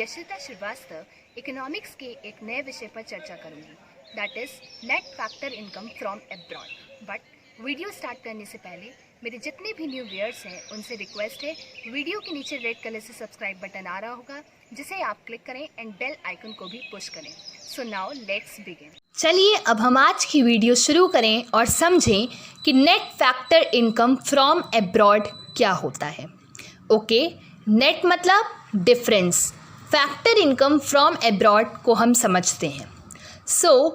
Yashita Srivastava economics के एक नए विषय पर चर्चा करूंगी, that is net factor income from abroad. But video start करने से पहले मेरे जितने भी न्यू व्यूअर्स हैं उनसे रिक्वेस्ट है, वीडियो के नीचे रेड कलर से सब्सक्राइब बटन आ रहा होगा जिसे आप क्लिक करें एंड बेल आइकन को भी पुश करें। So now let's begin. चलिए अब हम आज की वीडियो शुरू करें और समझें कि net factor income from abroad क्या होता है। ओके, नेट मतलब difference, factor income from abroad को हम समझते हैं। So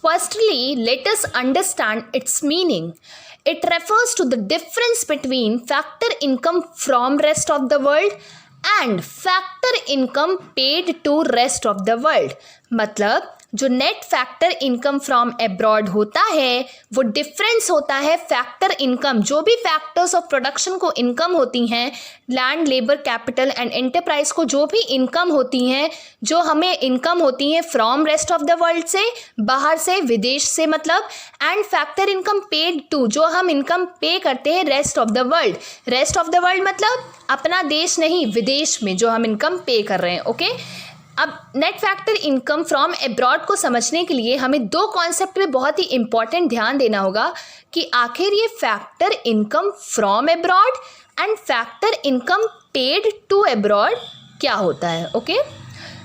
firstly let us understand it's meaning. It refers to the difference between factor income from rest of the world and factor income paid to rest of the world। मतलब जो net factor income from abroad होता है वो difference होता है factor income, जो भी factors of production को इनकम होती हैं, land, labour, capital and enterprise को जो भी इनकम होती हैं, जो हमें इनकम होती हैं from rest of the world से, बाहर से, विदेश से मतलब, and factor income paid to, जो हम इनकम पे करते हैं rest of the world. Rest of the world मतलब अपना देश नहीं, विदेश में जो हम इनकम पे कर रहे हैं। ओके, अब net factor income from abroad को समझने के लिए हमें दो कॉन्सेप्ट पे बहुत ही इंपॉर्टेंट ध्यान देना होगा कि आखिर ये factor income from abroad and factor income paid to abroad क्या होता है। Okay,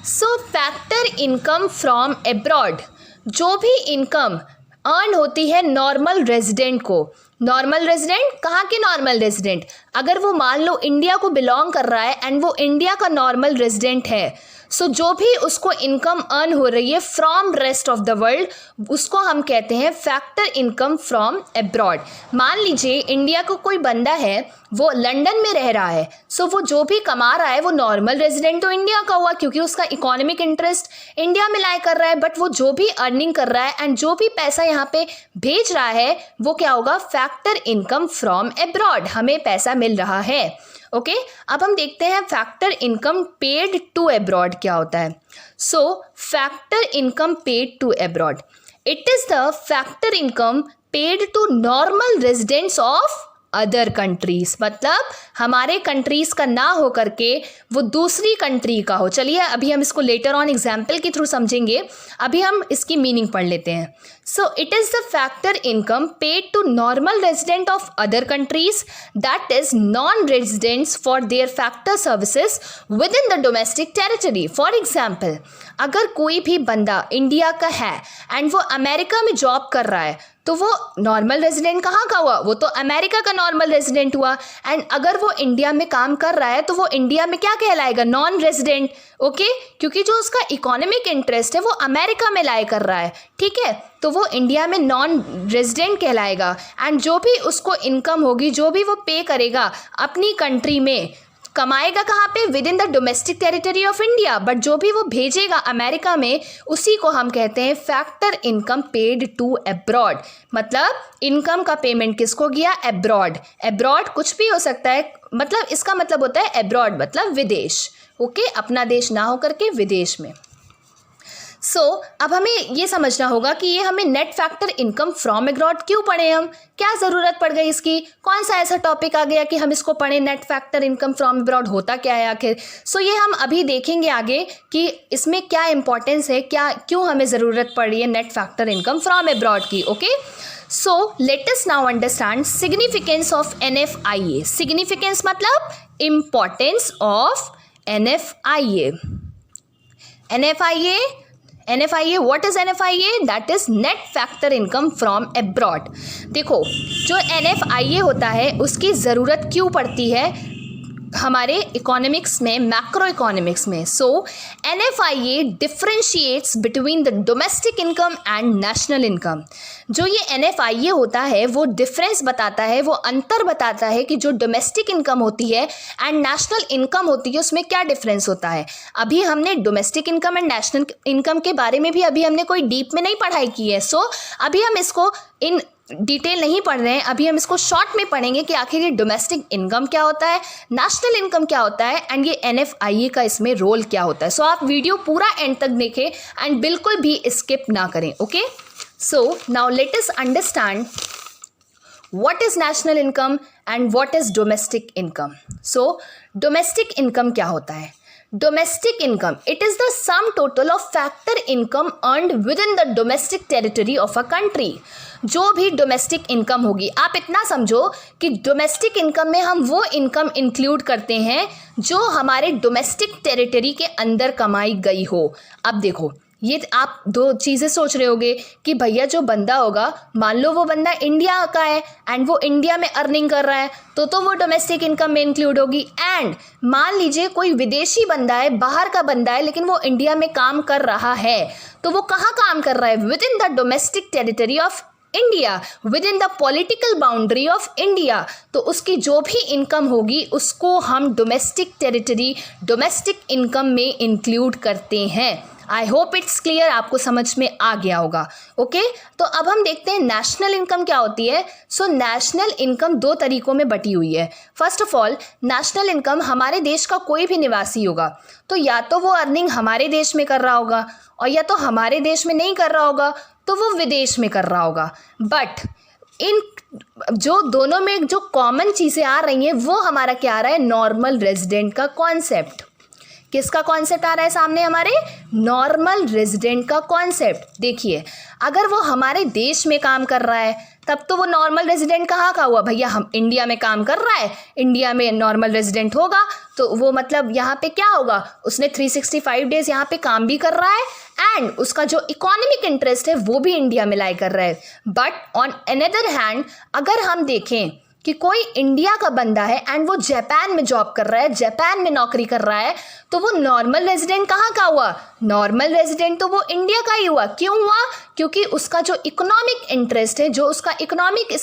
so factor income from abroad, जो भी इनकम अर्न होती है नॉर्मल रेजिडेंट को। नॉर्मल रेजिडेंट कहाँ के नॉर्मल रेजिडेंट? अगर वो मान लो इंडिया को बिलोंग कर रहा है एंड वो इंडिया का नॉर्मल रेजिडेंट है, सो जो भी उसको इनकम अर्न हो रही है from rest of the world उसको हम कहते हैं फैक्टर इनकम फ्रॉम अब्रॉड। मान लीजिए इंडिया को कोई बंदा है, वो लंदन में रह रहा है, सो वो जो भी कमा रहा है वो नॉर्मल रेजिडेंट तो इंडिया का हुआ क्योंकि उसका इकोनॉमिक इंटरेस्ट इंडिया में लाई कर रहा है, बट वो जो भी अर्निंग कर रहा है एंड जो भी पैसा यहाँ पे भेज रहा है वो क्या होगा? फैक्टर इनकम फ्रॉम अब्रॉड, हमें पैसा मिल रहा है। ओके, अब हम देखते हैं factor income paid to abroad क्या होता है। So factor income paid to abroad, it is the factor income paid to normal residents of other countries, मतलब हमारे कंट्रीज का ना हो करके वो दूसरी कंट्री का हो। चलिए अभी हम इसको लेटर ऑन एग्जाम्पल के थ्रू समझेंगे, अभी हम इसकी मीनिंग पढ़ लेते हैं। So it is the factor income paid to normal resident of other countries that is non residents for their factor services within the domestic territory. For example, अगर कोई भी बंदा इंडिया का है एंड वो अमेरिका में job कर रहा है तो वो नॉर्मल रेजिडेंट कहाँ का हुआ? वो तो अमेरिका का नॉर्मल रेजिडेंट हुआ। एंड अगर वो इंडिया में काम कर रहा है तो वो इंडिया में क्या कहलाएगा? Non resident. ओके, क्योंकि जो उसका इकोनॉमिक इंटरेस्ट है वो अमेरिका में लाई कर रहा है, ठीक है, तो वो इंडिया में नॉन रेजिडेंट कहलाएगा। एंड जो भी उसको इनकम होगी, जो भी वो पे करेगा अपनी कंट्री में, कमाएगा कहाँ पे? With in the domestic territory of India, but जो भी वो भेजेगा अमेरिका में उसी को हम कहते हैं factor income paid to abroad. मतलब इनकम का पेमेंट किसको गया? अब्रॉड। अब्रॉड कुछ भी हो सकता है, मतलब इसका मतलब होता है अब्रॉड मतलब विदेश। ओके, अपना देश ना होकर के विदेश में। सो अब हमें ये समझना होगा कि ये हमें net factor income from abroad क्यों पढ़े, हम क्या ज़रूरत पड़ गई इसकी, कौन सा ऐसा टॉपिक आ गया कि हम इसको पढ़ें? Net factor income from abroad होता क्या है आखिर? सो ये हम अभी देखेंगे आगे कि इसमें क्या इंपॉर्टेंस है, क्या क्यों हमें ज़रूरत पड़ रही है net factor income from abroad की। Okay, so let us now understand significance of NFIA। Significance मतलब importance of NFIA। NFIA, what is NFIA? That is net factor income from abroad। देखो, जो NFIA होता है उसकी ज़रूरत क्यों पड़ती है हमारे इकोनॉमिक्स में, मैक्रो इकोनॉमिक्स में। सो NFIA differentiates between the domestic income and national income. जो ये NFIA होता है वो डिफरेंस बताता है, वो अंतर बताता है कि जो डोमेस्टिक इनकम होती है एंड नेशनल इनकम होती है उसमें क्या डिफरेंस होता है। अभी हमने domestic income and national income के बारे में भी अभी हमने कोई डीप में नहीं पढ़ाई की है। सो अभी हम इसको इन डिटेल नहीं पढ़ रहे हैं, अभी हम इसको शॉर्ट में पढ़ेंगे कि आखिर ये डोमेस्टिक इनकम क्या होता है, नेशनल इनकम क्या होता है एंड ये NFIA का इसमें रोल क्या होता है। सो आप वीडियो पूरा एंड तक देखें एंड बिल्कुल भी स्किप ना करें। Okay, so now let us understand what is national income and what is domestic income. So domestic income क्या होता है? Domestic income, it is the sum total of factor income earned with in the domestic territory of a country. जो भी domestic income होगी, आप इतना समझो कि डोमेस्टिक इनकम में हम वो इनकम इंक्लूड करते हैं जो हमारे डोमेस्टिक टेरिटरी के अंदर कमाई गई हो। अब देखो, ये आप दो चीज़ें सोच रहे होगे कि भैया जो बंदा होगा, मान लो वो बंदा इंडिया का है एंड वो इंडिया में अर्निंग कर रहा है, तो वो डोमेस्टिक इनकम में इंक्लूड होगी। एंड मान लीजिए कोई विदेशी बंदा है, बाहर का बंदा है, लेकिन वो इंडिया में काम कर रहा है, तो वो कहाँ काम कर रहा है? With in the domestic territory of India, with in the political boundary of India. तो उसकी जो भी इनकम होगी उसको हम डोमेस्टिक टेरिटरी, डोमेस्टिक इनकम में इंक्लूड करते हैं। आई होप इट्स क्लियर, आपको समझ में आ गया होगा। ओके, तो अब हम देखते हैं नेशनल इनकम क्या होती है। सो नेशनल इनकम दो तरीकों में बटी हुई है। First of all, national income हमारे देश का कोई भी निवासी होगा तो या तो वो अर्निंग हमारे देश में कर रहा होगा, और या तो हमारे देश में नहीं कर रहा होगा तो वो विदेश में कर रहा होगा। बट इन जो दोनों में जो कॉमन चीज़ें आ रही हैं वो हमारा क्या आ रहा है? नॉर्मल रेजिडेंट का कॉन्सेप्ट। किसका कॉन्सेप्ट आ रहा है सामने? हमारे नॉर्मल रेजिडेंट का कॉन्सेप्ट। देखिए, अगर वो हमारे देश में काम कर रहा है तब तो वो नॉर्मल रेजिडेंट कहाँ का हुआ? भैया हम इंडिया में काम कर रहा है, इंडिया में नॉर्मल रेजिडेंट होगा, तो वो मतलब यहाँ पे क्या होगा? उसने 365 डेज यहाँ पे काम भी कर रहा है एंड उसका जो इकोनॉमिक इंटरेस्ट है वो भी इंडिया में लाई कर रहा है। बट ऑन अनदर हैंड, अगर हम देखें कि कोई इंडिया का बंदा है एंड वो जापान में जॉब कर रहा है, जापान में नौकरी कर रहा है, तो वो नॉर्मल रेजिडेंट कहाँ का हुआ? नॉर्मल रेजिडेंट तो वो इंडिया का ही हुआ। क्यों हुआ? क्योंकि उसका जो इकोनॉमिक इंटरेस्ट है, जो उसका इकोनॉमिक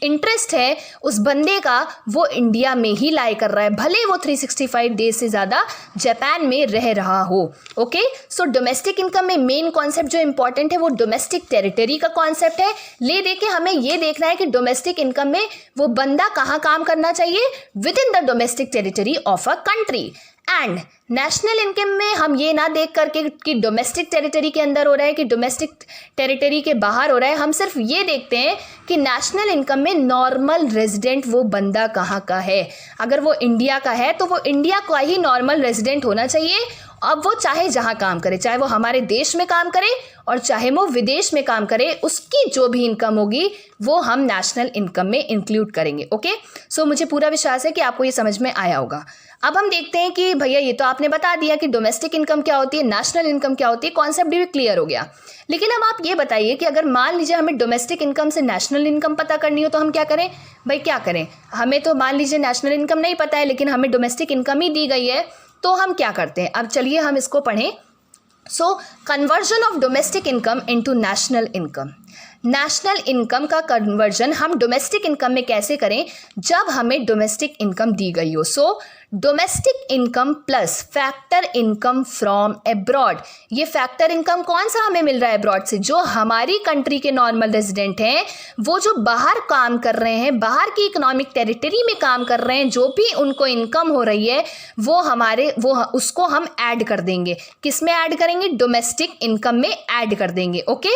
इंटरेस्ट है उस बंदे का, वो इंडिया में ही लाई कर रहा है, भले वो 365 डेज से ज़्यादा जापान में रह रहा हो। ओके, सो डोमेस्टिक इनकम में मेन कॉन्सेप्ट जो इंपॉर्टेंट है वो डोमेस्टिक टेरिटरी का कॉन्सेप्ट है। ले देके हमें ये देखना है कि डोमेस्टिक इनकम में वो बंदा कहाँ काम करना चाहिए? With in the domestic territory of a country. And national income में हम ये ना देख करके कि डोमेस्टिक टेरिटरी के अंदर हो रहा है कि डोमेस्टिक टेरिटरी के बाहर हो रहा है, हम सिर्फ ये देखते हैं कि नेशनल इनकम में नॉर्मल रेजिडेंट वो बंदा कहाँ का है। अगर वो इंडिया का है तो वो इंडिया का ही नॉर्मल रेजिडेंट होना चाहिए। अब वो चाहे जहाँ काम करे, चाहे वो हमारे देश में काम करे और चाहे वो विदेश में काम करे, उसकी जो भी इनकम होगी वो हम नेशनल इनकम में इंक्लूड करेंगे। ओके, सो मुझे पूरा विश्वास है कि आपको ये समझ में आया होगा। अब हम देखते हैं कि भैया ये तो आपने बता दिया कि डोमेस्टिक इनकम क्या होती है, नेशनल इनकम क्या होती है, कॉन्सेप्ट भी क्लियर हो गया। लेकिन अब आप ये बताइए कि अगर मान लीजिए हमें डोमेस्टिक इनकम से नेशनल इनकम पता करनी हो तो हम क्या करें? भाई क्या करें? हमें तो मान लीजिए नेशनल इनकम नहीं पता है लेकिन हमें डोमेस्टिक इनकम ही दी गई है, तो हम क्या करते हैं? अब चलिए हम इसको पढ़ें। So conversion of domestic income into national income. National income का कन्वर्जन हम डोमेस्टिक इनकम में कैसे करें जब हमें डोमेस्टिक इनकम दी गई हो? So domestic income plus factor income from abroad. ये फैक्टर इनकम कौन सा हमें मिल रहा है एब्रॉड से? जो हमारी कंट्री के नॉर्मल रेजिडेंट हैं, वो जो बाहर काम कर रहे हैं, बाहर की इकोनॉमिक टेरिटरी में काम कर रहे हैं, जो भी उनको इनकम हो रही है वो उसको हम ऐड कर देंगे। किस में ऐड करेंगे? डोमेस्टिक इनकम में ऐड कर देंगे। ओके,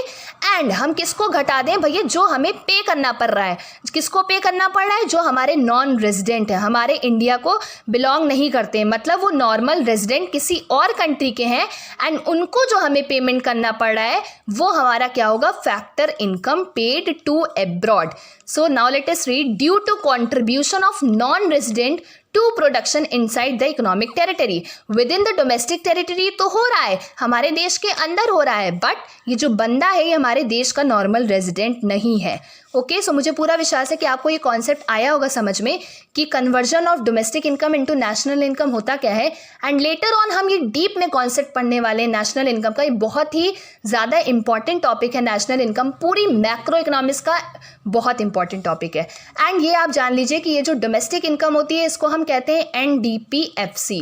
एंड हम किसको घटा दें? भैया जो हमें पे करना पड़ रहा है। किसको पे करना पड़ रहा है? जो हमारे नॉन रेजिडेंट है, हमारे इंडिया को बिलोंग नहीं करते, मतलब वो नॉर्मल रेजिडेंट किसी और कंट्री के हैं एंड उनको जो हमें पेमेंट करना पड़ रहा है वो हमारा क्या होगा? Factor income paid to abroad. So now let us read. Due to contribution of non resident to production inside the economic territory. Within the domestic territory तो हो रहा है, हमारे देश के अंदर हो रहा है, बट ये जो बंदा है ये हमारे देश का नॉर्मल रेजिडेंट नहीं है। ओके, सो मुझे पूरा विश्वास है कि आपको ये कॉन्सेप्ट आया होगा समझ में कि conversion of domestic income into national income होता क्या है। एंड लेटर ऑन हम ये डीप में कॉन्सेप्ट पढ़ने वाले हैं नेशनल इनकम का। ये बहुत ही ज़्यादा इंपॉर्टेंट टॉपिक है नेशनल इनकम, पूरी मैक्रो इकोनॉमिक्स का बहुत इंपॉर्टेंट टॉपिक है। एंड ये आप जान लीजिए कि ये जो डोमेस्टिक इनकम होती है इसको हम कहते हैं NDPFC।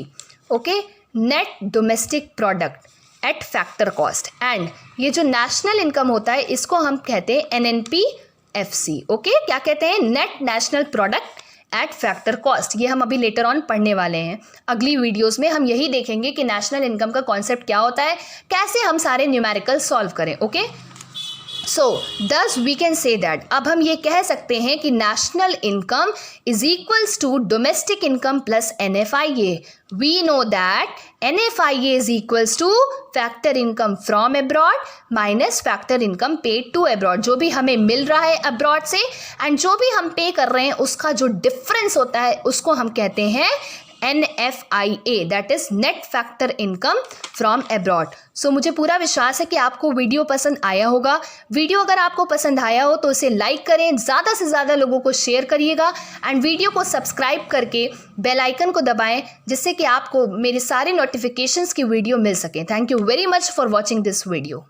Okay, net domestic product at factor cost. And ये जो नेशनल इनकम होता है इसको हम कहते हैं NNPFC। ओके, क्या कहते हैं? Net national product at factor cost. ये हम अभी लेटर ऑन पढ़ने वाले हैं। अगली वीडियोस में हम यही देखेंगे कि नेशनल इनकम का कॉन्सेप्ट क्या होता है, कैसे हम सारे न्यूमेरिकल सॉल्व करें। ओके, सो दस वी कैन से दैट, अब हम ये कह सकते हैं कि national income is equals to domestic income plus NFIA. We know that NFIA is equals to factor income from abroad minus factor income paid to abroad. जो भी हमें मिल रहा है अब्रॉड से एंड जो भी हम पे कर रहे हैं उसका जो डिफरेंस होता है उसको हम कहते हैं NFIA, that is net factor income from abroad. So मुझे पूरा विश्वास है कि आपको वीडियो पसंद आया होगा. वीडियो अगर आपको पसंद आया हो तो इसे लाइक करें, ज़्यादा से ज़्यादा लोगों को शेयर करिएगा एंड वीडियो को सब्सक्राइब करके बेल आइकन को दबाएं जिससे कि आपको मेरे सारे नोटिफिकेशंस की वीडियो मिल सके. Thank you very much for watching this video.